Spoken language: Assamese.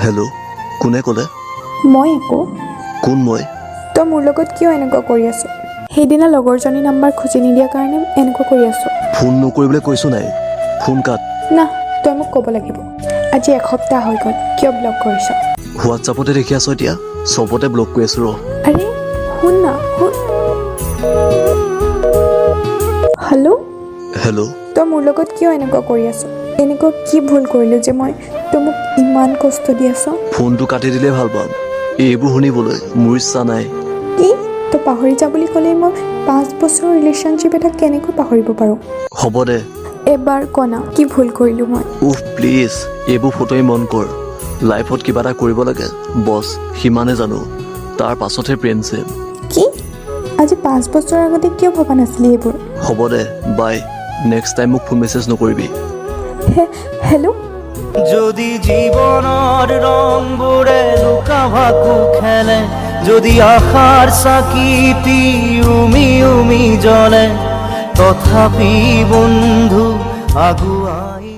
হেল্ল' কোনে ক'লে? মই একো কোন মই? তই মোৰ লগত কিয় এনেকুৱা কৰি আছ? সেইদিনা লগৰজনী নাম্বাৰ খুজি নিদিয়াৰ কাৰণে এনেকুৱা কৰি আছ। ফোন নকৰিবলৈ কৈছোঁ নাই, ফোন কাট। না, তই মোক ক'ব লাগিব। আজি এসপ্তাহ হৈ গ'ল, কিয় ব্লক কৰিছ? হোৱাটছআপতে দেখি আছ এতিয়া, চবতে ব্লক কৰি আছোঁ ৰ। আৰে শুন না, শুন। হেল্ল', হেল্ল', তই মোৰ লগত কিয় এনেকুৱা কৰি আছ? এনেকুৱা কি ভুল কৰিলোঁ যে তই মোক ইমান কষ্ট দি আছ? ফোনটো কাটি দিলেই ভাল পাম, এইবোৰ শুনিবলৈ মোৰ ইচ্ছা নাই। কি? তই পাহৰি যা বুলি ক'লেই মই 5 বছৰৰ ৰিলেশ্যনশ্বিপ এটা কেনেকৈ পাহৰিব পাৰোঁ? হ'ব দে। এবাৰ কনা, কি ভুল কৰিলোঁ মই? উফ প্লিজ, এইবোৰ ফটোই মন কৰ। লাইফত কিবা এটা কৰিব লাগে বছ, সিমানে জানো। তাৰ পাছতহে প্ৰেম-চেম। কি? আজি 5 বছৰ আগতে কিয় ভবা নাছিলি এইবোৰ? হ'ব দে, বাই। নেক্সট টাইম মোক ফোন মেছেজ নকৰিবি। হেল্ল', যদি জীবনৰ ৰংবোৰে লুকা ভাকু খেলে, যদি আশাৰ চাকিটি উমি উমি জ্বলে, তথাপি বন্ধু আগুৱাই